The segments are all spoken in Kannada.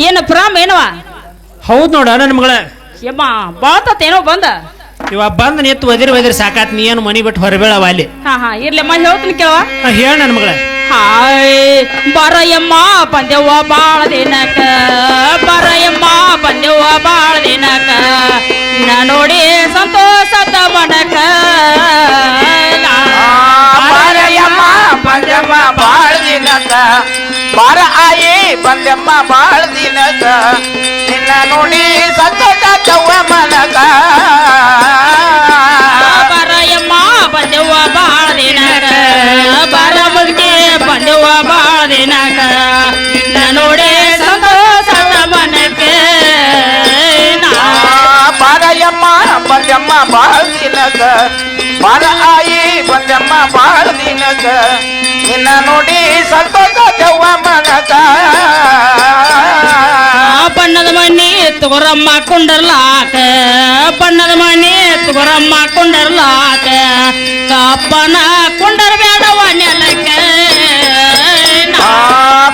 ಏನು ಪ್ರಾಮ್ ಏನವ? ಹೌದು ನೋಡ ನನ್ನ ಮಗಳ. ಯಮ್ಮ ಬಾತೇನೋ ಬಂದ. ಇವ ಬಂದ್ ನಿತ್ತು ಒದಿರಿ ಸಾಕಾತ್. ನೀ ಏನು ಮನಿ ಬಿಟ್ಟು ಹೊರಬೇಳವ ಅಲ್ಲಿ. ಹಾ ಇರ್ಲಮ್ಮ ಹೇಳ್ತೀನಿ ಕೇಳವ. ಹೇಳ ನನ್ನ ಮಗಳ. ಹಾಯ್ ಬರಯಮ್ಮ ಬಂದೆವ್ವ ಬಾಳ ದಿನಕ, ಬರಯಮ್ಮ ಬಂದೆವ್ವ ಬಾಳ ದಿನಕ, ನೋಡಿ ಸಂತೋಷದ ಮನಕ. ಬರಯಮ್ಮ ಬಂದೆವ್ವ ಬಾಳ ದಿನಕ, ಬಾರ ಆಯಿ ಬಂದೆಮ್ಮ ಬಾಳ ದಿನಕ, ನಿನ್ನ ನೋಡಿ ಸಂತೋಷದವ್ವ ಮನಕ. ಬರಯಮ್ಮ ಬಂದೆವ್ವ ಬಾಳ ದಿನಕ, ಬರ ಮುಲ್ಕೆ ಬಂದೆವ್ವ ಬಾಳ ದಿನಕ, ನೋಡಿ ಸಂತೋಷದ ಮನಕ್ಕೆ. ಬರಯಮ್ಮ ಬಂದೆಮ್ಮ ಬಾಳ ದಿನಕ, ಬಾರ ಆಯಿ ಬಂದೆಮ್ಮ ಬಾಳ ದಿನಕ, ನಿನ್ನ ನೋಡಿ ಸಂತೋಷದವ್ವ ಮನಕ. ಬಣ್ಣದ ಮಣ್ಣಿ ತುಗರಮ್ಮ ಕುಂಡರ್ಲಾಕ, ಬಣ್ಣದ ಮಣ್ಣಿ ತುಗರಮ್ಮ ಕುಂಡರ್ಲಾಕ, ಕಪ್ಪನ ಕುಂಡರ್ ಬೇಡವ ನೆಲಕ್ಕ.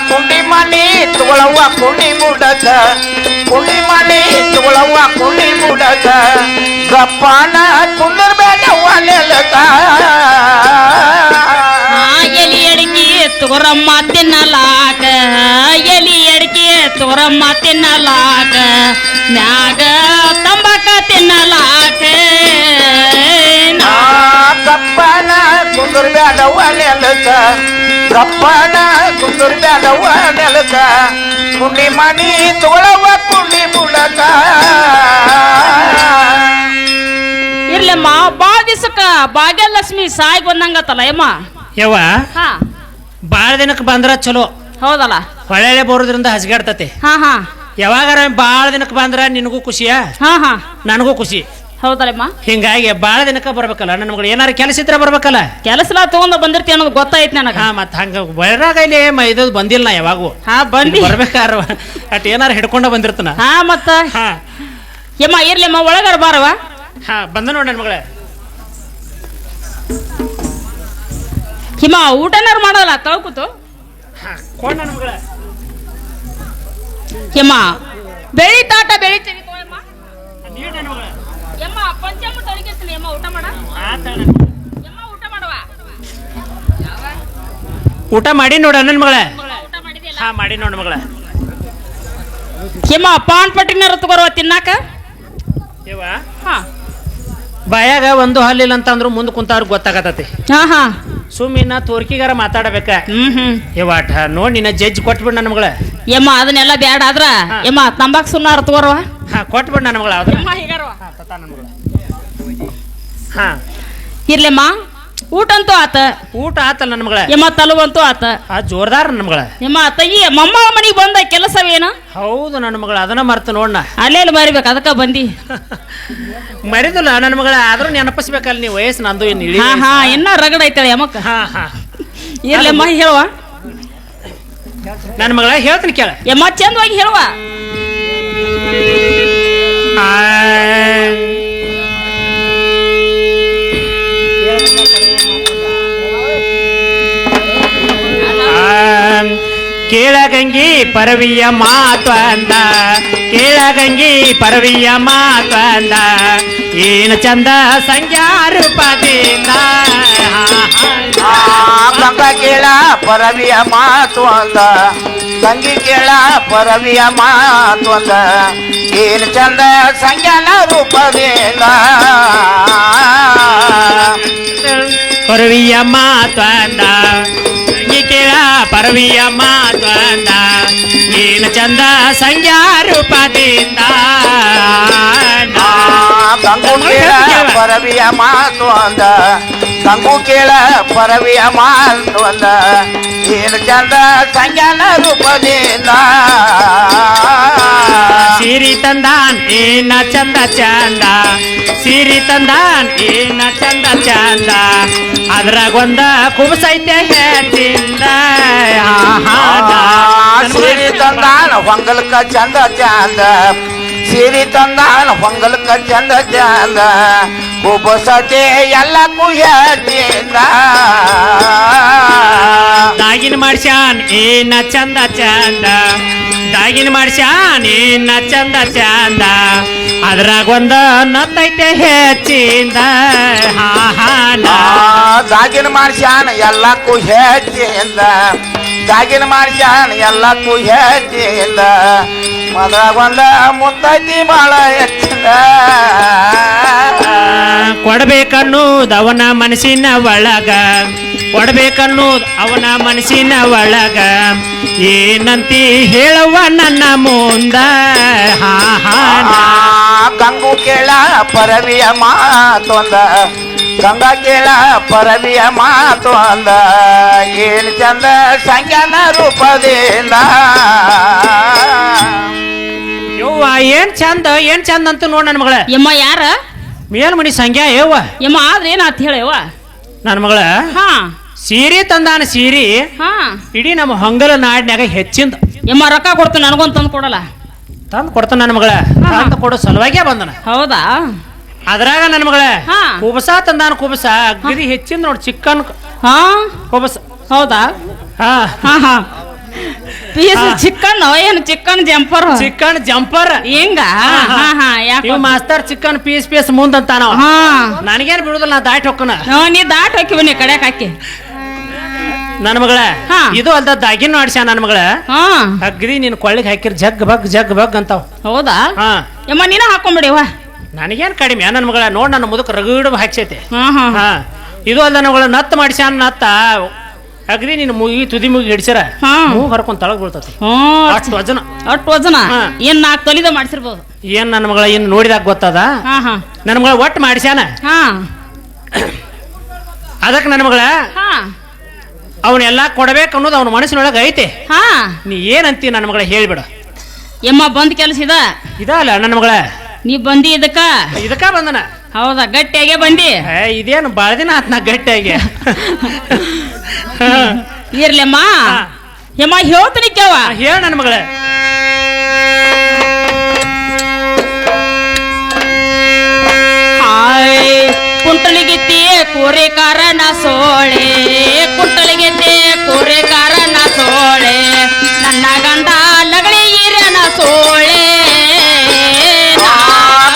ಕುಂಡಿ ಮನಿ ತುಗಳವ್ವ ಕುಂಡಿ ಮುಡಕ, ಕುಂಡಿ ಮನಿ ತುಗಳವ್ವ ಕುಂಡಿ ಮುಡಕ, ಕಪ್ಪನ ಕುಂಡರ್ ಬೇಡವ ನೆಲಕ. ಎಲಿ ಅಡಿಕೆ ತುಗರಮ್ಮ ತಿನ್ನಲಾಕ, ಎಲಿ ಅಡಿಕೆ ತುಗರಮ್ಮ ತಿನ್ನಲಾಕ, ಮ್ಯಾಗ ತಂಬಾಕ ತಿನ್ನಲಾಕ. ಕಪ್ಪನ ಕುಂದರ್ ಬೇಡವ ನೆಲಕ, ಕಪ್ಪನ ಕುಂದರ್ ಬೇಡವ ನೆಲಕ, ಕುಂಡಿ ಮನಿ ತುಗಳವ್ವ ಕುಂಡಿ ಮುಡಕ. ಇರ್ಲಮ್ಮ ಬಾಳ ದಿವಸಕ್ಕ ಭಾಗ್ಯಲಕ್ಷ್ಮಿ ಸಾಯಿ ಬಂದಂಗತ್ತಲ್ಲ ಯಮ್ಮ. ಯವ್ವ ಹಾ ಬಾಳ ದಿನಕ್ಕೆ ಬಂದ್ರ ಚಲೋ. ಹೌದಲ್ಲ. ಹೊಳೆ ಬರೋದ್ರಿಂದ ಹಸ್ಗಾಡ್ತತಿ. ಹಾ ಯಾವಾಗಾರ ಬಾಳ ದಿನಕ್ಕೆ ಬಂದ್ರ ನಿನಗೂ ಖುಷಿಯಾ, ಹಾ ನನಗೂ ಖುಷಿ. ಹೌದಲ್ಲಮ್ಮ. ಹಿಂಗಾಗಿ ಬಾಳ ದಿನಕ್ಕ ಬರ್ಬೇಕಲ್ಲ ನನ್ನ ಮಗಳು. ಏನಾರ ಕೆಲಸ ಇದ್ರೆ ಬರ್ಬೇಕಲ್ಲ. ಕೆಲಸ ತಗೊಂಡ ಬಂದಿರ್ತಿ ಅನ್ನೋದು ಗೊತ್ತಾಯ್ತು ನನಗ. ಹಾ ಮತ್ತ ಹಂಗ ಬೈರಾಗ ಇಲ್ಲಿ ಇದು ಬಂದಿಲ್ಲ ನಾ ಯಾವಾಗೂ. ಹಾ ಬಂದಿ ಬರ್ಬೇಕಾರ ಅಟ್ ಏನಾರ ಹಿಡ್ಕೊಂಡ ಬಂದಿರ್ತನ. ಹಾ ಮತ್ತ ಹಾ ಯಮ್ಮ ಇರ್ಲಿಮ್ಮ ಒಳಗಾರ ಬಾರವ. ಹಾ ಬಂದ ನೋಡಿ ನನ್ನ ಮಗಳ. ಹಿಮ ಊಟನಾರು ಮಾಡಲ್ಲ ತಳ್ಕೂತು. ಹಾ ಕೊಂಡ ನನ್ನ ಮಗಳ. ಯಮ್ಮ ಬೆಳಿ ತಾಟ ಬೆಳಿತೀವಿ ಯಮ್ಮ. ನೀ ನನ್ನ ಮಗಳ. ಯಮ್ಮ ಪಂಚಮೃತ ಅಡಿಗೆತೀನಿ ಯಮ್ಮ ಊಟ ಮಾಡ. ಯಮ್ಮ ಊಟ ಮಾಡುವ. ಊಟ ಮಾಡಿ ನೋಡ ನನ್ನ ಮಗಳ. ಊಟ ಮಾಡಿದಿಲ್ಲ. ಹಾ ಮಾಡಿ ನೋಡ ಮಗಳ. ಯಮ್ಮ ಪಾನ್ ಪಟ್ಟಿನಾರ ತಗೋರುವ ತಿನ್ನಾಕ. ಇವ ಹಾ ಬಾಯಾಗ ಒಂದು ಹಲ್ಲಿಲ್ಲ ಅಂತಂದ್ರು ಮುಂದೆ ಕುಂತವ್ರಿಗೆ ಗೊತ್ತಾಗತತಿ. ಹಾ ಸುಮ್ಮಿನ ತೋರ್ಕಿಗಾರ ಮಾತಾಡಬೇಕ. ಇವಾಟ ನೋಡಿ ನಿನ್ನ ಜಡ್ಜ್ ಕೊಟ್ಬಿಡ್ ನನ್ನ ಮಗಳ. ಯಮ್ಮ ಅದನ್ನೆಲ್ಲ ಬ್ಯಾಡ ಆದ್ರ ಯಮ್ಮ ತಂಬಾಕ್ ಸುನ್ನಾರ ತಗೋರುವ. ಹಾ ಕೊಟ್ಬಿಡ್ ನನ್ನ ಮಗಳ. ಹಾ ಇರ್ಲಿಮ್ಮ ಊಟ ಅಂತೂ ಆತ. ಊಟ ಆತಲ್ಲ ನನ್ನ ಮಗಳ. ಯಮ್ಮ ತಲುವಂತೂ ಆತ. ಆ ಜೋರ್ದಾರ ನನ್ನ ಮಗಳ. ಯಮ್ಮ ತಂಗಿ ಮಮ್ಮ ಮನಿಗೆ ಬಂದ ಕೆಲಸವೇನು? ಹೌದು ನನ್ನ ಮಗಳ. ಅದನ್ನ ಮರ್ತ ನೋಡ್ನ. ಅಲ್ಲೇಲಿ ಮರಿಬೇಕು ಅದಕ್ಕ ಬಂದಿ. ಮರಿದಿಲ್ಲ ನನ್ನ ಮಗಳ. ಆದ್ರೂ ನೆನಪಿಸ್ಬೇಕಲ್ಲ ನೀ ವಯಸ್ಸು ನಂದು ಇನ್ನು ಇಳಿ. ಹಾ ಇನ್ನ ರಗಡ ಐತಾಳೆ ಯಮ್ಮಕ್ಕ. ಹಾ ಹಾ ಇರ್ಲಿಮ್ಮ ಹೇಳುವ ನನ್ನ ಮಗಳ. ಹೇಳ್ತೀನಿ ಕೇಳ. ಯಮ್ಮ ಚಂದವಾಗಿ ಹೇಳುವ. ಕೇಳಗಂಗಿ ಪರವಿಯ ಮಾತು ಅಂದ, ಕೇಳಗಂಗಿ ಪರವಿಯ ಮಾತು ಅಂದ, ಏನು ಚಂದ ಸಂಖ್ಯಾ ರೂಪದಿಂದ. ಗಂಗ ಕೇಳ ಪರವಿಯ ಮಾತು ಅಂದ, ಗಂಗಿ ಕೇಳ ಪರವಿಯ ಮಾತು ಅಂದ, ಏನು ಚಂದ ಸಂಜ್ಞಾನ ರೂಪದಿಂದ. ಪರವಿಯ ಮಾತು ಅಂದ, ಗಂಗಿ ಕೇಳ ಪರವಿಯ ಮಾತು ಅಂದ, ಏನು ಚಂದ ಸಂಖ್ಯಾ ರೂಪದಿಂದ. ಗಂಗು ಕೇಳ ಪರವಿಯ ಮಾತು ಅಂದ, ಗಂಗು ಕೇಳ ಪರವಿಯ ಮಾತು ಅಂದ, ಏನು ಚಂದ ಸಂಜ್ಞಾನ ರೂಪದಿಂದ. ಸಿರಿ ತಂದಾನ್ ಏನ ಚಂದ ಚಂದ, ಸಿರಿ ತಂದಾನ್ ಏನ ಚಂದ ಚಂದ, ಅದ್ರಾಗೊಂದ ಕುಬಸೈತೆ ಹೆಚ್ಚಿಂದ. ಸಿರಿ ತಂದಾನ ಹೊಂಗಲ್ಕ ಚಂದ ಚಂದ, ಸೀರಿ ತಂದಾನ ಹೊಂಗಲ್ಕ ಚಂದ ಚಂದ ಕುಬಸತೆ ಎಲ್ಲಕ್ಕೂ ಹೇಳ್ತಿಂದ ದಾಗಿನ ಮಾಡ್ಸ್ಯಾನ್ ಏನ ಚಂದ ಚಂದ ದಾಗಿನ ಮಾಡ್ಸ್ಯಾನ್ ಏನ ಚಂದ ಚಂದ ಅದ್ರಾಗ ಒಂದ ನತ್ತೈತೆ ಹೆಚ್ಚಿಂದ ಹಾ ಹಾ ನಾ. ದಾಗಿನ ಮಾಡ್ಸ್ಯಾನ ಎಲ್ಲಕ್ಕೂ ಹೆಚ್ಚಿಂದ ದಾಗಿನ ಮಾಡ್ಸ್ಯಾನ ಎಲ್ಲಕ್ಕೂ ಹೆಚ್ಚಿಂದ ಅದ್ರಾಗ ಒಂದ ಮುತ್ತೈತಿ ಬಾಳ ಹೆಚ್ಚಿಂದ ಕೊಡ್ಬೇಕನ್ನೋದು ಅವನ ಮನಸ್ಸಿನ ಒಳಗ ಕೊಡ್ಬೇಕನ್ನೋದು ಅವನ ಮನಸ್ಸಿನ ಒಳಗ ಏನಂತಿ ಹೇಳುವ ನನ್ನ ಮುಂದ ಹಾ ಹಾ ನಾ. ಗಂಗು ಕೇಳ ಪರವಿಯ ಮಾತೊಂದ ಗಂಗಾ ಕೇಳ ಪರವಿಯ ಮಾತೊಂದ ಏನ್ ಚಂದ ಸಂಜ್ಞಾನ ರೂಪದಿಂದ ಯವ್ವ ಏನ್ ಚಂದ ಅಂತ ನೋಡ್ ನನ್ನ ಮಗಳ ಯಮ್ಮ ಯಾರ ಮೇಲ್ಮಣಿ ಸಂಖ್ಯಾ ಯವ್ವ ಯಮ್ಮ ಆದ್ರೆ ಏನಾತ್ ಹೇಳವ್ವ ನನ್ನ ಮಗಳ ಹಾ ಸೀರೆ ತಂದಾನ ಸೀರೆ ಹಾ ಇಡೀ ನಮ್ಮ ಹೊಂಗಲ ನಾಡಿನಾಗ ಹೆಚ್ಚಿಂದ ಯಮ್ಮ ರೊಕ್ಕ ಕೊಡ್ತೀನಿ ನನಗೊಂದು ತಂದು ಕೊಡಲ್ಲ ತಂದು ಕೊಡ್ತಾನ ನನ್ನ ಮಗಳ ತಂದು ಕೊಡೋ ಸಲುವಾಗೇ ಬಂದನ ಹೌದಾ ಅದ್ರಾಗ ನನ್ನ ಮಗಳ ಹಾ. ಕುಬಸ ತಂದಾನ ಕುಬಸ ಅಗ್ರಿ ಹೆಚ್ಚಿಂದ ನೋಡಿ ಚಿಕ್ಕನ್ ಹಾ ಕುಬಸ ಹೌದಾ ಹಾ ಹಾ ಹಾ ಪೀಸ್ ಚಿಕನ್ ಏನು ಚಿಕನ್ ಜಂಪರ್ ಚಿಕನ್ ಜಂಪರ್ ಹೆಂಗ ಹಾ ಹಾ ಯಾಕೆ ಇವ್ ಮಾಸ್ತರ್ ಚಿಕನ್ ಪೀಸ್ ಮುಂದ್ ಅಂತಾನ ಹಾ ನನಗೇನ್ ಬಿಡುದಿಲ್ಲ ನಾ ದಾಟ್ ಹೊಕ್ಕನ ನೀ ದಾಟ್ ಹಾಕಿವ ನೀ ಕಡೆಕ್ ಹಾಕಿ ನನ್ನ ಮಗಳ ಹಾ. ಇದು ಅಲ್ದ ದಾಗಿನ ಆಡ್ಸ್ಯ ನನ್ನ ಮಗಳ ಹಾ ಅಗ್ರಿ ನೀನ್ ಕೊಳ್ಳಿಗೆ ಹಾಕಿರ್ ಜಗ್ ಬಗ್ ಅಂತಾವ್ ಹೌದಾ ಹಾ ಯಮ್ಮ ನೀನ ಹಾಕೊಂಬಿಡಿವ ನನಗೇನ್ ಕಡಿಮೆ ನನ್ನ ಮಗಳ ನೋಡ್ ನನ್ನ ಮುದಕ್ ರಗಡ ಹಾಕ್ಸೈತೆ ಹಾ ಹಾ ಹಾ ಇದು ಅಲ್ದ ನನ್ನ ಮಗಳ ನತ್ ಮಾಡ್ಸ್ಯಾನ ನತ್ತ ಅಗ್ರಿ ನೀನ್ ಮುಗಿ ತುದಿ ಮುಗಿ ಹಿಡ್ಸ್ಯಾರ ಹಾ. ಮೂಗ್ ಹರ್ಕೊಂಡ್ ತಳಗ್ ಬೀಳ್ತತಿ ಹ್ಮ್ ಅಷ್ಟು ವಜನ ಅಷ್ಟು ವಜನ ಹಾ. ಏನ್ 4 ತೊಲಿದ ಮಾಡ್ಸಿರ್ಬೋದು ಏನ್ ನನ್ನ ಮಗಳ ಇನ್ ನೋಡಿದಾಗ ಗೊತ್ತದ ಹಾ ಹಾ ನನ್ನ ಮಗಳ ಒಟ್ಟು ಮಾಡ್ಸ್ಯಾನ ಹಾ ಅದಕ್ಕೆ ನನ್ನ ಮಗಳ ಹಾ ಅವನ್ನೆಲ್ಲ ಕೊಡ್ಬೇಕು ಅನ್ನೋದು ಅವನ ಮನಸ್ಸಿನೊಳಗೆ ಐತೆ ಹಾ ನೀ ಏನಂತಿ ನನ್ನ ಮಗಳ ಹೇಳ್ಬಿಡ ಯಮ್ಮ ಬಂದ್ ಕೆಲಸ ಇದ ಇದಲ್ಲ ನನ್ನ ಮಗಳ ನೀ ಬಂದಿ ಇದಕ್ಕ ಇದಕ್ಕ ಬಂದನ ಹೌದಾ ಗಟ್ಟಿಯಾಗೆ ಬಂದಿ ಇದೇನು ಬಾಳ ದಿನ ಆತ್ ನಾ ಗಟ್ಟಿಯಾಗಿ ಇರ್ಲಮ್ಮ ಯಮ್ಮ ಹೇಳ್ತೀನಿ ಕೇವ ಹೇಳ ನನ್ನ ಮಗಳ ಹಾಯ್ ಕುಂಟಲಿಗಿತ್ತಿ ಕೋರೆ ಕಾರಣ ಸೋಳೆ ಕುಂಟಲಿಗಿತ್ತಿ ಕೋರೆ ಕಾರಣ ಸೋಳೆ ನನ್ನ ಗಂಡ ಲಗಳಿ ಈರನ ಸೋಳೆ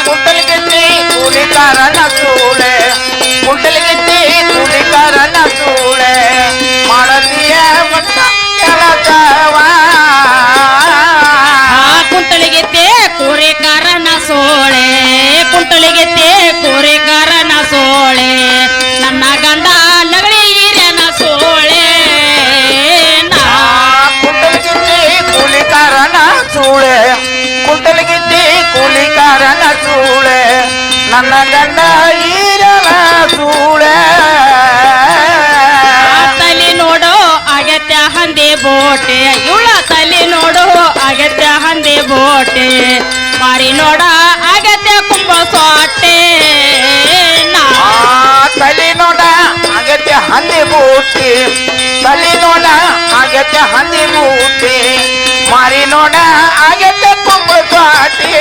ಕುಂಟಲಿಗಿತ್ತಿ ಕೂಲಿಕಾರನ ಸೂಳೆ ಕುಂಟಲಿಗಿತ್ತಿ ಕೂಲಿಕಾರನ ಸೂಳೆ ಮಾಡತೀಯ ಮತ್ತ ಕೆಲಸವ ಕುಂಟಲಿಗಿತ್ತಿ ಕೋರೆ ಕಾರಣ ಸೋಳೆ ಕುಂಟಲಿಗಿತ್ತಿ ಕೋರೆ ಕಾರಣ ಸೋಳೆ ನನ್ನ ಗಂಡ ಲಗಳಿ ಈರನ ಸೋಳೆ ಕುಂಟಲಿಗಿತ್ತಿ ಕೂಲಿಕಾರನ ಸೂಳೆ ಕುಂಟಲಿಗಿತ್ತಿ ಕೂಲಿಕಾರನ ಸೂಳೆ ನನ್ನ ಗಂಡ ಈರನ ಸೂಳೆ ತಲೆ ನೋಡೋ ಅಗತ್ಯ ಹಂದಿ ಬೋಟೆ ಇವಳ ತಲೆ ನೋಡೋ ಅಗತ್ಯ ಹಂದಿ ಬೋಟೆ ಮಾರಿ ನೋಡ ಅಗತ್ಯ ಕುಂಭ ಸೊಟ್ಟೆ ತಲೆ ನೋಡ ಅಗತ್ಯ ಹಂದಿ ಬೂಟಿ ತಲೆ ನೋಡ ಅಗತ್ಯ ಹಂದಿ ಬೂಟಿ ಮಾರಿ ನೋಡ ಅಗತ್ಯ ಕುಂಬ ಸಾಟಿ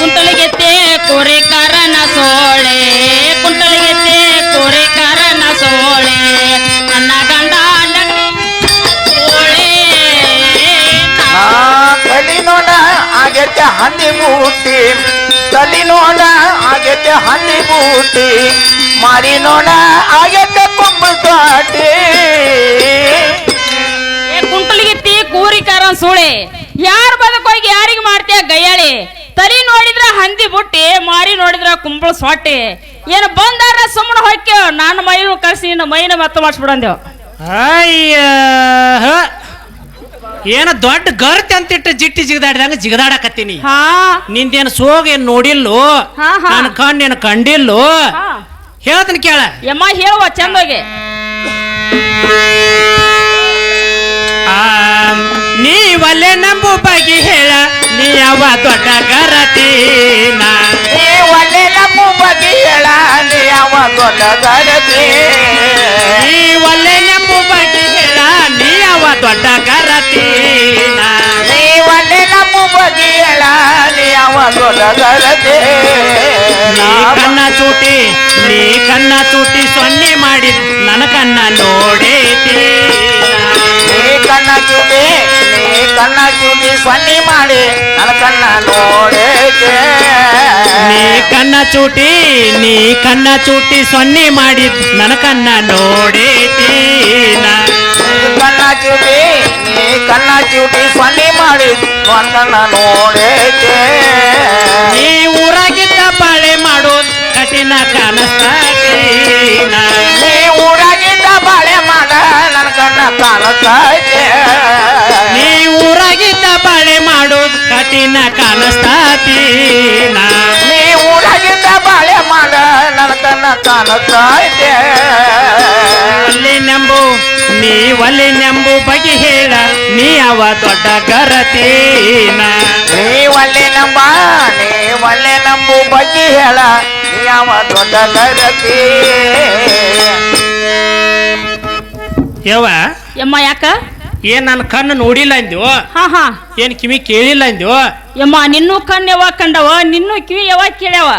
ಕುಂಟಲಿಗೆತ್ತೆ ಕೋರೆ ಕಾರಣ ಸೋಳೆ ಕುಂಟಲಿಗೆತ್ತೆ ಕೋರೆ ಕಾರಣ ಸೋಳೆ ನನ್ನ ಗಂಡ ಸೋಳೆ ತಲೆ ನೋಡ ಅಗತ್ಯ ಹಂದಿ ಬೂಟಿ ತಲೆ ನೋಡ ಅಗತ್ಯ ಹಂದಿ ಬೂಟಿ ಮಾರಿ ನೋಡ ಅಗತ್ಯ ಕುಂಬ ಸಾಟಿ ಕುಂಟಲಿಗೆತ್ತಿ ಕೂರಿ ಕಾರಣ ಸೋಳೆ ಯಾರ ಬದಕೋಗಿ ಯಾರಿಗೆ ಮಾಡ್ತೀಯ ಗಯ್ಯಾಳಿ ತಲಿ ನೋಡಿದ್ರ ಹಂದಿ ಬುಟ್ಟಿ ಮಾರಿ ನೋಡಿದ್ರ ಕುಂಬಳ ಸೊಟ್ಟೆ ಏನು ಬಂದಾರ ಸುಮ್ಮನೆ ಹೊಕ್ಯ ನಾನು ಮೈನು ಕಳ್ಸಿ ನಿನ್ನ ಮೈನ ಮತ್ತ ಮಾಡಿಸ್ಬಿಡಂದೇವ್ ಅಯ್ಯ ಏನ ದೊಡ್ಡ ಗರ್ತಿ ಅಂತಿಟ್ಟು ಜಿಟ್ಟಿ ಜಿಗದಾಡಿದಂಗ ಜಿಗದಾಡಕತ್ತೀನಿ ಹಾ ನಿಂದೇನು ಸೋಗ ಏನ್ ನೋಡಿಲ್ಲೋ ಹಾ, ಹಾ. ನನ್ನ ಕಣ್ಣೇನು ಕಂಡಿಲ್ಲೋ ಹೇಳ್ತೀನಿ ಕೇಳ ಯಮ್ಮ ಹೇಳುವ ಚಂದೋಗಿ ನೀ ಒಲ್ಲೆ ನಂಬು ಬಗ್ಗೆ ಹೇಳ ನೀ ಯಾವ ದೊಡ್ಡ ಗರತೀನ ನೀ ಒಳ್ಳೆ ನಮ್ಮ ಬಗ್ಗೆ ಹೇಳ ನೀ ಯಾವ ದೊಡ್ಡ ಗರತಿ ನೀ ಒಲ್ಲೆ ನಂಬು ಬಗ್ಗೆ ಹೇಳ ನೀ ಯಾವ ದೊಡ್ಡ ಗರತೀನ ನೀ ಒಳ್ಳೆ ನಮ್ಮ ಬಗ್ಗೆ ಹೇಳಲಿ ಅವ ದೊಡ್ಡಗರತೆ ನೀ ಕನ್ನ ಚೂಟಿ ನೀ ಕನ್ನ ಚೂಟಿ ಸೊನ್ನೆ ಮಾಡಿ ನನ್ನ ಕನ್ನ ನೋಡೇತಿ ನೀ ಕಣ್ಣ ಚೂಟಿ ಸೊನ್ನೆ ಮಾಡಿ ನನ್ನ ಕಣ್ಣ ನೋಡೇಕೆ ನೀ ಕನ್ನ ಚೂಟಿ ನೀ ಕನ್ನ ಚೂಟಿ ಸೊನ್ನೆ ಮಾಡಿ ನನ್ನ ಕನ್ನ ನೋಡೇತಿ ಕಣ್ಣ ಚೂಟಿ ಸೊನ್ನೆ ಮಾಡಿ ನನ್ನ ಕಣ್ಣ ನೋಡೇಕೆ ನೀ ಊರಾಗಿದ್ದ ಬಾಳೆ ಮಾಡೋದು ಕಠಿಣ ಕಾಣಿಸ್ತಾತಿ ನೀ ಊರಾಗಿದ್ದ ಬಾಳೆ ಮಾಡ ನನ್ನ ಕಣ್ಣ ಕಾಣಿಸ್ತೈತೆ ನೀ ಊರಾಗಿದ್ದ ಬಾಳೆ ಮಾಡೋದು ಕಠಿಣ ಕಾಣಿಸ್ತಾತಿ ನೀ ಊರಾಗಿದ್ದ ಬಾಳೆ ಮಾಡ ನನ್ನ ಕಣ್ಣ ಕಾಣಿಸ್ತೈತೆ ಒಲ್ಲಿ ನೆಂಬು ನೀ ಒಲ್ಲಿ ನೆಂಬು ಬಗೆ ಹೇಳ ನೀ ಅವ ದೊಡ್ಡ ಗರತೀನ ನೀ ಒಳ್ಳೆ ನಂಬು ಬಗ್ಗೆ ಹೇಳ ನೀ ಯಾವ ದೊಡ್ಡ ಗರತಿ ಯವ್ವ ಯಮ್ಮ ಯಾಕ ಏನ್ ನನ್ನ ಕಣ್ಣು ನೋಡಿಲ್ಲ ಅಂದ್ಯೋ ಹಾ ಹಾ ಏನ್ ಕಿವಿ ಕೇಳಿಲ್ಲ ಅಂದ್ಯೋ ಯಮ್ಮ ನಿನ್ನೂ ಕಣ್ಣು ಯಾವಾಗ ಕಂಡವ ನಿನ್ನೂ ಕಿವಿ ಯಾವಾಗ ಕೇಳ್ಯಾವ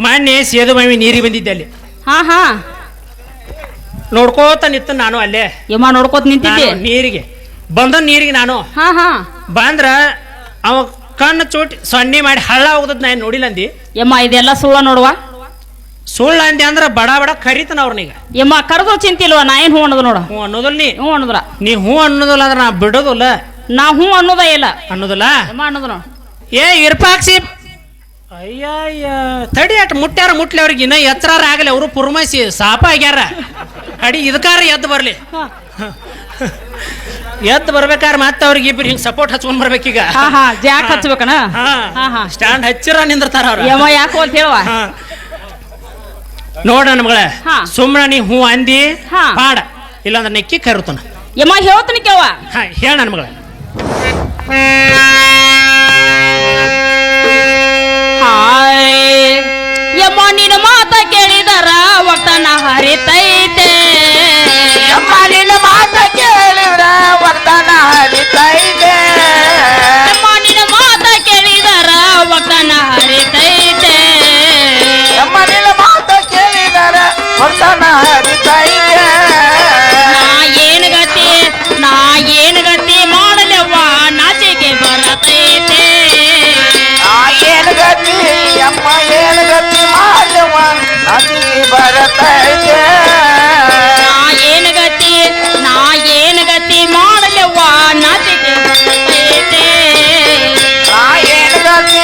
ಮೊನ್ನೆ ಸೇದು ಮಮ್ಮಿ ನೀರಿಗೆ ಬಂದಿದ್ದೆ ಅಲ್ಲಿ ಹಾ ಹಾ ನೋಡ್ಕೋತ ನಿತ್ತ ನಾನು ಅಲ್ಲೇ ಯಮ್ಮ ನೋಡ್ಕೋತ ನಿಂತಿದ್ದೆ ನಾನು ನೀರಿಗೆ ಬಂದ ನೀರಿಗೆ ನಾನು ಹಾ ಹಾ ಬಂದ್ರ ಅವ ಕಣ್ಣು ಚೋಟಿ ಸೊನ್ನೆ ಮಾಡಿ ಹಳ್ಳ ಹೋಗದ್ ನಾನು ನೋಡಿಲ್ಲ ಅಂದಿ ಯಮ್ಮ ಇದೆಲ್ಲ ಸುಳ್ಳ ನೋಡುವ ಸುಳ್ಳ ಅಂದಿ ಅಂದ್ರ ಬಡ ಬಡ ಕರಿತನ ಅವ್ರನೀಗ ಯಮ್ಮ ಕರೆದು ಚಿಂತಿಲ್ವ ನಾ ಏನ್ ಹೂ ಅನ್ನೋದು ನೋಡ ಹ್ಞೂ ಅನ್ನೋದಿಲ್ಲ ಹ್ಞೂ ಅನ್ನೋದ್ರ ನೀ ಹ್ಞೂ ಅನ್ನೋದಿಲ್ಲ ಅಂದ್ರೆ ನಾ ಬಿಡೋದಿಲ್ಲ ನಾ ಹ್ಞೂ ಅನ್ನೋದ ಇಲ್ಲ ಅನ್ನೋದಿಲ್ಲ ಯಮ್ಮ ಅನ್ನೋದು ನೋಡ ಏ ಇರ್ಪಾಕ್ಸಿ ಅಯ್ಯ ತಡಿ ಅಟ್ ಮುಟ್ಟ್ಯಾರ ಮುಟ್ಲಿ ಅವ್ರಿಗೆ ಇನ್ನ ಎಚ್ಚರಾರ ಆಗಲಿ ಅವರು ಪುರ್ಮಸಿ ಸಾಪ ಆಗ್ಯಾರ ಅಡಿ ಇದಕಾರ ಎದ್ದು ಬರ್ಲಿ ಎದ್ದು ಬರ್ಬೇಕಾದ್ರೆ ಮತ್ತೆ ಅವ್ರಿಗೆ ಇಬ್ರು ಹಿಂಗ್ ಸಪೋರ್ಟ್ ಹಚ್ಕೊಂಡ್ ಬರ್ಬೇಕೀಗ ಹಾ ಹಾ ಜಾಕ್ ಹಚ್ಬೇಕನ ಹಾ ಹಾ ಸ್ಟ್ಯಾಂಡ್ ಹಚ್ಚಿರ ನಿಂದಿರ್ತಾರ ಅವ್ರ ಯಮ್ಮ ಯಾಕೋ ಅಂತ ಹೇಳುವ ನೋಡ ನಮ್ಗಳ ಹಾ. ಸುಮ್ಮನೆ ನೀ ಹೂ ಅಂದಿ ಹಾ. ಪಾಡ ಇಲ್ಲಾಂದ್ರೆ ನೆಕ್ಕಿ ಕರುತ್ತಾನ ಯಮ್ಮ ಹೇಳ್ತೀನಿ ಕೇಳುವ ಹಾ ಹೇಳ ನಮ್ಗಳ ಹಾಯ್ ಯಮ್ಮ ನಿನ್ನ ಮಾತ ಕೇಳಿದರ ಒಟ್ಟನ ಹರಿತೈತೆ ಅಮ್ಮ ನಿನ್ನ ಮಾತ ಕೇಳಿದ್ರ ವರ್ತನ ಹರಿತೈತೆ ಯಮ್ಮ ನಿನ್ನ ಮಾತ ಕೇಳಿದರ ಒಟ್ಟನ ಹರಿತೈತೆ ಅಮ್ಮ ನಿನ್ನ ಮಾತ ಕೇಳಿದರ ವರ್ತನ ಹರಿತೈತೆ ನಾ ಏನು ಗತಿ ಮಾಡಲವ್ವ ನಾಚಿಕೆ ಬರತೈತೆ ಏನು ಗತಿ ಅಮ್ಮ ಏನು ಗತಿ ಮಾಡುವ ನಾಚಿಕೆ ಬರತೈತೆ ನಾ ಏನು ಗತಿ ಮಾಡಲವ್ವ ನಾಚಿಕೆ ಬರತೈತೆ ನಾ ಏನು ಗತಿ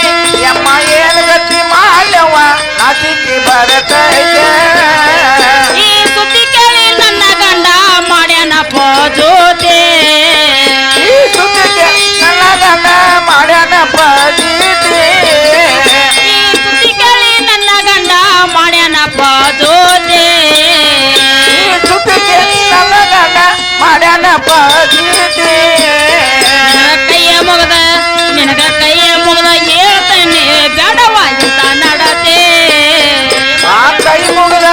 ಅಮ್ಮ ಏನು ಗತಿ ಮಾಡುವ ನಾಚಿಕೆ ಬರತೈತೆ ಈ ಸುದ್ದಿ ಕೇಳಿ ನನ್ನ ಗಂಡ ಮಾಡ್ಯಾನ ಪೋಜೋತೆ ಈ ಸುದ್ದಿಗೆ ನನ್ನ ಗಂಡ ಮಾಡ್ಯಾನ ಪಜೀತಿ ಈ ಸುದ್ದಿ ಕೇಳಿ ನನ್ನ ಗಂಡ ಮಾಡ್ಯಾನ ಪೋಜೋತೆ ಈ ಸುದ್ದಿಗೆ ನನ್ನ ಗಂಡ ಮಾಡ್ಯಾನ ಪಜೀತಿ ನಿನಗ ಕೈಯ ಮುಗದ ಹೇಳ್ತೇನೆ ಬೇಡವ ಇಂತ ನಡತೆ ಆ ಕೈ ಮುಗಿದ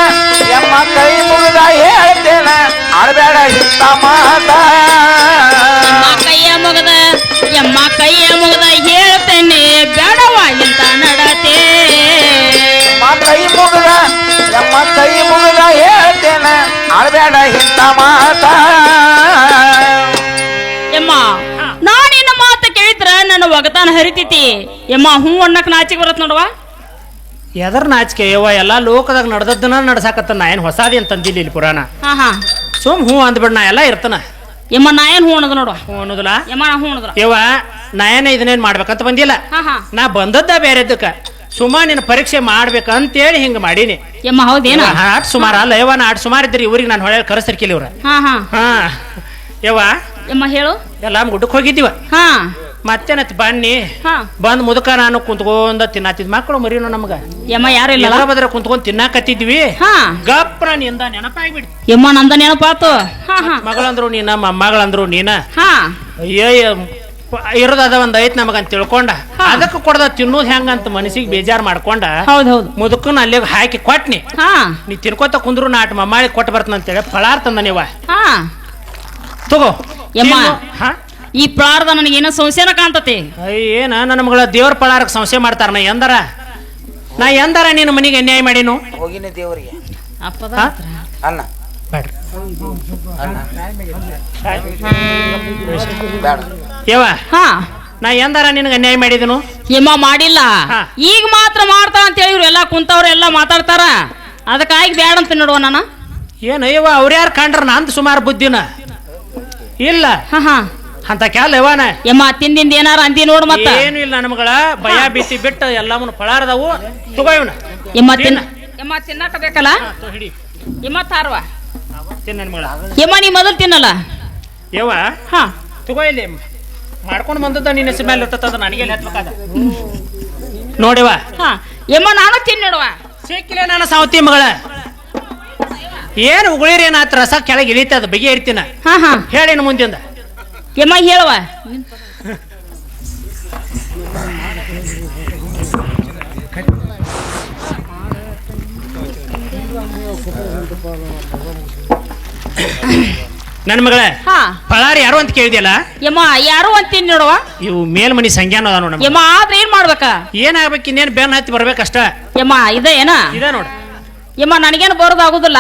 ಎಮ್ಮ ಕೈ ಮುಗಿದ ಹೇಳ್ತೇನೆ ಆಡಬೇಡ ಇಂಥ ಮಾತ ಎಮ್ಮ ಕೈಯ ಮುಗದ ಹೇಳ್ತೇನೆ ಬೇಡವ ಇಂತ ನಡತೆ ಎಮ್ಮ ಕೈ ಮುಗಿದ ಹೇಳ್ತೇನೆ ಆಡಬೇಡ ಇಂಥ ಮಾತ ಎಮ್ಮ ನಾನಿನ್ನ ಮಾತು ಕೇಳಿದ್ರ ನನ್ನ ಒಗತಾನ ಹರಿತೈತಿ ಎಮ್ಮ ಹೂ ಅನ್ನಕ್ ನಾಚಿಗೆ ಬರತ್ ನೋಡುವ ಎದರ್ ನಾಚಿಕೆ ಯವ್ವ ಎಲ್ಲಾ ಲೋಕದಾಗ ನಡ್ದದ್ದನ್ನ ನಡ್ಸಾಕತ್ತ ನಾ ಏನ್ ಹೊಸಾದಿ ಅಂತ ಅಂದಿಲ್ಲ ಇಲ್ಲಿ ಪುರಾಣ ಹಾ ಹಾ ಸುಮ್ ಹೂ ಅಂದ್ಬಿಡ್ ನಾ ಎಲ್ಲ ಇರ್ತಾನ ಎಮ್ಮ ನಾ ಏನ್ ಹೂ ಅನ್ನೋದು ನೋಡುವ ಹೂ ಅನ್ನೋದಿಲ್ಲ ಎಮ್ಮ ನಾ ಹೂ ಅನ್ನೋದ್ರ ಯವ್ವ ನಾ ಏನ ಇದನ್ನೇನ್ ಮಾಡ್ಬೇಕಂತ ಬಂದಿಲ್ಲ ಹಾ ಹಾ ನಾ ಬಂದದ್ದ ಬೇರೆದಕ್ಕ ಸುಮ್ಮ ನಿನ್ನ ಪರೀಕ್ಷೆ ಮಾಡ್ಬೇಕಂತೇಳಿ ಹಿಂಗ ಮಾಡೀನಿ ಎಮ್ಮ ಹೌದೇನ ಆಟ್ ಸುಮಾರ ಅಲ್ಲ ಯವ್ವ ನಾ ಆಟ್ ಸುಮಾರು ಇದ್ರಿ ಇವ್ರಿಗೆ ನಾನು ಹೊಳೆ ಕರೆಸಿರ್ಕಿಲ್ಲ ಇವ್ರ ಹಾ ಹಾ ಹಾ ಯವ್ವ ಎಮ್ಮ ಹೇಳು ಎಲ್ಲ ಗುಡ್ಡಕ್ಕೆ ಹೋಗಿದ್ದೀವ ಹಾ ಮತ್ತೇನತ್ ಬನ್ನಿ ಹಾ ಬಂದ್ ಮುದಕ ನಾನು ಕುಂತ್ಕೊಂಡ ತಿನ್ನತ್ತಿದ್ ಮಕ್ಕಳು ಮರಿನು ನಮ್ಗ ಎಮ್ಮ ಯಾರು ಇಲ್ಲ ಎಲ್ಲ ಬದ್ರ ಕುಂತ್ಕೊಂಡ್ ತಿನ್ನಾಕತ್ತಿದ್ವಿ ಹಾ ಗಪ್ರ ನಿಂದ ನೆನಪಾಗ್ಬಿಡಿ ಎಮ್ಮ ನಂದ ನೆನಪಾತು ಹಾ ಹಾ ಮಗಳಂದ್ರು ನೀನ ಮೊಮ್ಮಗಳಂದ್ರು ನೀನ ಹಾ ಅಯ್ಯ ಇರೋದ ಒಂದ್ ಐತ್ ನಮಗಂತ ತಿಳ್ಕೊಂಡ ಅದಕ್ಕೆ ಕೊಡದ ತಿನ್ನೋದ್ ಹೆಂಗಂತ ಮನಸ್ಸಿಗೆ ಬೇಜಾರ್ ಮಾಡ್ಕೊಂಡ ಹೌದ್ ಹೌದು ಮುದುಕನ ಅಲ್ಲೇ ಹಾಕಿ ಕೊಟ್ನಿ ಹಾ ನೀ ತಿನ್ಕೋತ ಕುಂದ್ರು ನಾಟ್ ಮಮ್ಮಾಳಿ ಕೊಟ್ಟು ಬರ್ತನಂತೇಳಿ ಫಳಾರ್ ತಂದ ನೀವ ಹಾ ತಗೋ ಯಮ್ಮ ತಿನ್ನು. ಹಾ ಈ ಪ್ರಾರ್ದ ನನಗೇನೋ ಸಂಶಯನ ಕಾಣ್ತತಿ. ಏನ ನನ್ನ ಮಗಳ ದೇವ್ರ ಪಳಾರಕ್ಕೆ ಸಂಶಯ ಮಾಡ್ತಾರ. ನಾ ಎಂದಾರ ನೀನು ಮನೆಗೆ ಅನ್ಯಾಯ ಮಾಡೀನು? ಹೋಗಿನಿ ದೇವರಿಗೆ ಅಪ್ಪದ ಹಾ? ಅನ್ನ ಬೇಡ್ರಿ ಅನ್ನ ಬೇಡ ಯವ್ವ, ಹಾ ನಾ ಎಂದಾರ ನಿನಗೆ ಅನ್ಯಾಯ ಮಾಡಿದನು? ಯಮ್ಮ ಮಾಡಿಲ್ಲ. ಹಾ. ಈಗ ಮಾತ್ರ ಮಾಡ್ತಾ ಅಂತ ಹೇಳಿ ಇವ್ರೆಲ್ಲ ಕುಂತವ್ರು ಎಲ್ಲ ಮಾತಾಡ್ತಾರ. ಅದಕ್ಕಾಗಿ ಬ್ಯಾಡ ಅಂತ ನೋಡುವ ನಾನು. ಏನು ಯವ್ವ, ಅವ್ರ್ಯಾರು ಕಂಡ್ರ ನಂದು ಸುಮಾರು ಬುದ್ಧಿನ ಇಲ್ಲ ಹಾ ಹಾ ಅಂತ ಕ್ಯಾಲ ಯವ್ವನ. ಯಮ್ಮ ತಿಂದಿಂದ ಏನಾರ ಅಂದಿ ನೋಡು ಮತ್ತ. ಏನು ಇಲ್ಲ ನನ್ನ ಮಗಳ, ಭಯ ಭೀತಿ ಬಿಟ್ಟು ಎಲ್ಲವನ್ನ ಪಳಾರದವು. ತಗೋ ಇವನ ಯಮ್ಮ ಯಮ್ಮ ತಿನ್ನಕ ಬೇಕಲ್ಲ. ಹಿಡಿ ಯಮ್ಮ ತಾರ್ವ ತಿನ್ನ ನನ್ನ ಮಗಳ. ಯಮ್ಮ ನೀ ಮೊದಲು ತಿನ್ನಲ್ಲ. ಯವ್ವ ಹಾ ತಗೋ ಇಲ್ಲಿ ಮಾಡ್ಕೊಂಡು ಬಂದದ್ದ ನಿನ್ನ ಹೆಸರು ಮೇಲೆ ಇರ್ತದ, ನನಗೆ ಹತ್ಬೇಕಾದ ನೋಡಿವ. ಹಾ ಯಮ್ಮ ನಾನು ತಿನ್ನಡುವ. ಸಿಕ್ಕಿಲ್ಲ ನನ್ನ ಸಾವತಿ ಮಗಳ. ಏನು ಉಗುಳಿರಿ ಏನಾತ್ರ ರಸ ಕೆಳಗೆ ಇಳಿತದ, ಬಗೆ ಇರ್ತೀನ. ಹಾ ಹಾ ಹೇಳೇನು ಮುಂದಿಂದ ಯಮ್ಮ ಹೇಳುವ. ನನ್ನ ಮಗಳ ಹಾ ಪಳಾರಿ ಯಾರು ಅಂತ ಕೇಳಿದ್ಯಲ್ಲ, ಯಮ್ಮ ಯಾರು ಅಂತ ತಿನ್ ನೋಡುವ. ಇವು ಮೇಲ್ಮನಿ ಸಂಜ್ಞಾನ ಅದ ನೋಡ. ಯಮ್ಮ ಆದ್ರೆ ಏನ್ ಮಾಡ್ಬೇಕ? ಏನಾಗ್ಬೇಕು, ಇನ್ನೇನು ಬೆನ್ನ ಹತ್ತಿ ಬರ್ಬೇಕಷ್ಟ. ಯಮ್ಮ ಇದೆ ಏನ? ಇದೆ ನೋಡು. ಯಮ್ಮ ನನಗೇನು ಬರೋದು ಆಗುದಿಲ್ಲ.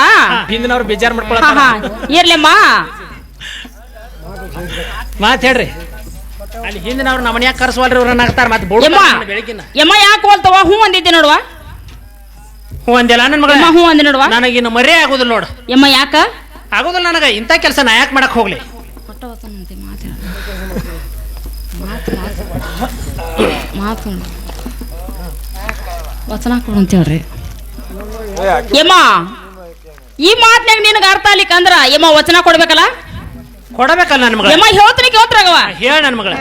ಹಿಂದಿನವ್ರು ಬೇಜಾರ್ ಹಾ ಮಾಡ್ಕೊಳತ್ತ. ಹಾ ಇರ್ಲಿಮ್ಮ. ಮಾತ್ ಹೇಳ್ರಿ. ಅಲ್ಲಿ ಹಿಂದಿನವ್ರು ನಮ್ಮ ಮನ್ಯಾಗ ಕರ್ಸವಲ್ರಿ, ಅವ್ರನ್ನ ಹಾಕ್ತಾರ. ಮತ್ತೆ ಯಮ್ಮ ಬೆಳಗಿನ ಯಮ್ಮ ಯಾಕೆ ಹೋಲ್ತವ? ಹೂ ಅಂದಿದ್ದೆ ನೋಡುವ. ಹ್ಞೂ ಅಂದಿಲ್ಲ ನನ್ನ ಮಗಳ. ಯಮ್ಮ ಹೂ ಅಂದಿ ನೋಡುವ. ನನಗಿನ್ನು ಮರೇ ಆಗುದಿಲ್ಲ ನೋಡು. ಯಮ್ಮ ಯಾಕ? ಆಗುದಿಲ್ಲ ನನಗ ಇಂಥ ಕೆಲಸ ನಾ ಯಾಕೆ ಮಾಡಕ್ ಹೋಗ್ಲಿ. ವಚನ ಕೊಡು ಅಂತ ಹೇಳ್ರಿ. ಯಮ್ಮ ಈ ಮಾತ್ನಾಗ ನಿನಗ ಅರ್ಥ ಆಗ್ಲಿಕ್ಕ ಅಂದ್ರ ಯಮ್ಮ ವಚನ ಕೊಡ್ಬೇಕಲ್ಲ. ಕೊಡಬೇಕಲ್ಲ ನನ್ನ ಮಗಳ. ಯಮ್ಮ ಹೇಳ್ತೀನಿ ಕೇಳ್ತಾಗವ. ಹೇಳ ನನ್ನ ಮಗಳ.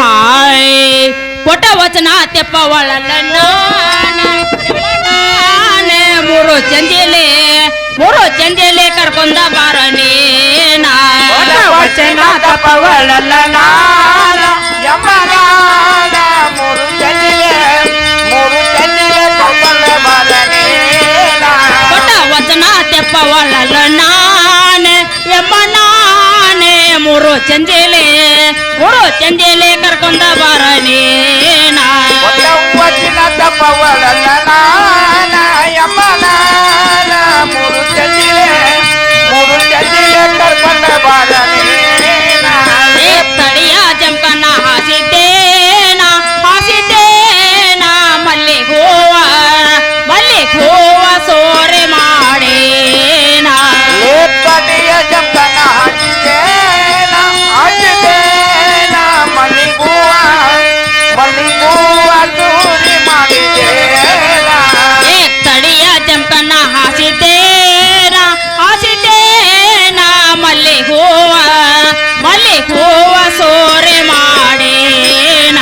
ಹಾಯ್ ಕೊಟ್ಟ ವಚನ ತೆಪ್ಪ ಒಳಲ್ಲ ಮೂರು ಚಂದಿಲೆ ಕರ್ಕೊಂಡ ಬಾರನೇನಾ ವಚನ ತಪವಳಲ್ಲ ನಾನ ಯಮನಾದ ಮೂರು ಚಂದಿಲೆ ಕರ್ಕೊಂಡ ಬಾರನೇನ. ಕೊಟ್ಟ ವಚನ ತೆಪ್ಪ ಒಳಲ್ಲ ಯಮ್ಮ ನಾನೇ ಮೂರು ಚಂದಿಲೆ ಕರ್ಕೊಂಡ ಬಾರನೇನಾ ವಚನ ತಪವಳಲ್ಲ ನಾನ ಯಮನಾದ ಮೂರು ಚಂದಿಲೆ ಕರ್ಕೊಂಡ ಬಾರನೇನ. ತಡಿಯ ಜಂಕನ ಹಾಸಿದ್ದೇನ ಮಲ್ಲಿ ಹೂವ ಸೋರೆ ಮಾಡೇನ. ತಡಿಯ ಜಂಕನ ಹಾಸಿದ್ದೇನ ಮಲ್ಲಿಗೂವ ಚೂರಿ ಮಾಡಿದೇನ. ತಡಿಯ ಜಂಕನ ಹಾಸಿದ್ದೇನ ಮಲ್ಲಿ ಹೂವ ಸೋರೆ ಮಾಡೇನ.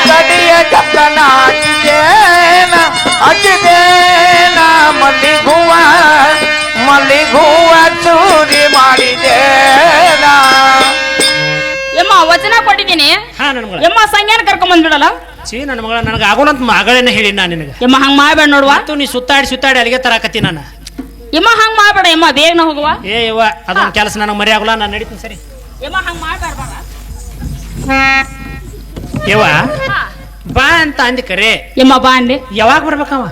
ತಡಿಯ ಜಂಕನ ಹಾಸಿದ್ದೇನ ಮಲ್ಲಿಗೂವ ಚೂರಿ ಮಾಡಿದೇನ. ಯಮ್ಮ ವಚನ ಕೊಟ್ಟಿದ್ದೀನಿ. ಹಾ ನನ್ನ ಮಗಳ. ಯಮ್ಮ ಸಂಜ್ಞಾನ ಕರ್ಕೊಂಡ್ ಬಂದ್ಬಿಡಲ್ಲ. ನನ್ನ ಮಗಳ, ನನಗೆ ಆಗೋಣಂತ ಮಗಳನ್ನ ಹೇಳಿ ನಾ ನಿನಗೆ. ಯಮ್ಮ ಹಂಗ ಮಾಡ್ಬೇಡ ನೋಡುವ. ಮತ್ತು ನೀ ಸುತ್ತಾಡಿ ಅಲ್ಲಿಗೆ ತರಾಕತ್ತಿ ನಾನು. ಯಮ್ಮ ಹಂಗ ಮಾಡ್ಬೇಡ ಯಮ್ಮ, ಬೇಗನ ಹೋಗುವ. ಏ ಯವ್ವ, ಅದೊಂದು ಕೆಲಸ ನನಗೆ ಮರಿ ಆಗೋಲ್ಲ, ನಾನು ನಡೀತೀನಿ. ಸರಿ ಯಮ್ಮ ಹಂಗ ಮಾಡ್ಬೇಡ. ಯವ್ವ ಬಾ ಅಂತ ಅಂದಿ ಕರೆ. ಯಮ್ಮ ಬಾ ಅಂದೆ. ಯಾವಾಗ ಬರ್ಬೇಕವ?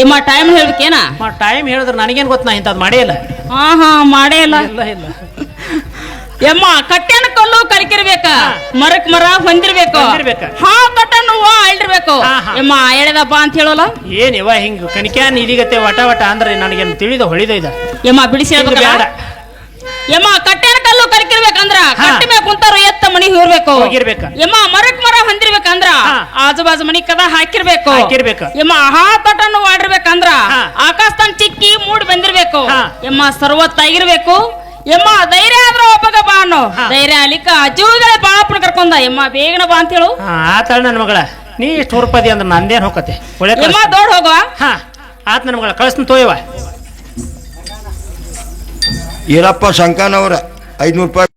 ಯಮ್ಮ ಟೈಮ್ ಹೇಳ್ಬೇಕೇನ? ಟೈಮ್ ಹೇಳಿದ್ರೆ ನನಗೇನು ಗೊತ್ತ, ನಾ ಇಂಥದ್ದು ಮಾಡೇ ಇಲ್ಲ. ಹಾ ಹಾ ಮಾಡೇ ಇಲ್ಲ. ಇಲ್ಲ ಯಮ್ಮ ಕಟ್ಟೆನ ಕಲ್ಲು ಕಲಿಕಿರ್ಬೇಕ, ಮರಕ್ ಮರ ಹೊಂದಿರ್ಬೇಕು, ಹಾ ಕಟ್ಟನ್ನು ಅಳ್ಳಿರ್ಬೇಕು. ಹಾ, ಹಾ. ಯಮ್ಮ ಎಳೆದಪ್ಪ ಅಂತ ಹೇಳೋಲ್ಲ. ಏನ್ ಯವ್ವ ಹಿಂಗ ಕಣಿಕ್ಯಾನ್ ಇದಿಗತ್ತೆ ವಟ ಅಂದ್ರೆ ನನಗೇನು ತಿಳಿದ ಹೊಳಿದ ಇದ. ಯಮ್ಮ ಬಿಡಿಸಿ ಹೇಳ್ಬೇಕ. ಬೇಡ ಯಮ್ಮ ಕಟ್ಟೆನ ಕಲ್ಲು ಕಲಿಕಿರ್ಬೇಕಂದ್ರ ಹಾ. ಕಟ್ಟಿ ಮೇಲೆ ಕುಂತಾರು ಎತ್ತ ಮನಿ ಹೋಗಿರ್ಬೇಕ. ಯಮ್ಮ ಮರಕ್ ಮರ ಹೊಂದಿರ್ಬೇಕಂದ್ರ ಹಾ. ಆಜು ಬಾಜು ಮನಿ ಕದ ಹಾಕಿರ್ಬೇಕು. ಹಾಕಿರ್ಬೇಕು. ಯಮ್ಮ ಹಾ ತಟನ್ನು ಆಡಿರ್ಬೇಕಂದ್ರ ಹಾ. ಆಕಾಶದಂಗ್ ಚಿಕ್ಕಿ ಮೂಡ್ ಬಂದಿರ್ಬೇಕು. ಹಾ. ಯಮ್ಮ ಸರ್ವತ್ತಾಗಿರ್ಬೇಕು. ಯಮ್ಮ ಧೈರ್ಯ ಆದ್ರ ಒಬ್ಬಗ ಬಾ ಅನ್ನೋ. ಹಾ. ಧೈರ್ಯ ಅಲಿಕ್ಕ ಅಜ್ಜುಗಳೇ ಬಾಳಪ್ಪನ ಕರ್ಕೊಂಡ. ಯಮ್ಮ ಬೇಗನ ಬಾ ಅಂತ ಹೇಳು. ಆತಾಳ ನನ್ನ ಮಗಳ. ನೀ ಇಷ್ಟು ಹುರುಪದಿ ಅಂದ್ರೆ ನಂದೇನು ಹೋಗತ್ತೆ. ಒಳ್ಳೆ ಯಮ್ಮ ದೊಡ್ಡ ಹೋಗುವ. ಹಾ ಆತ್ ನನ್ನ ಮಗಳ, ಕಳಿಸ್ತೀನಿ ತೋಯವ. ಈರಪ್ಪ ಶಂಕನವರ 500 ರೂಪಾಯಿ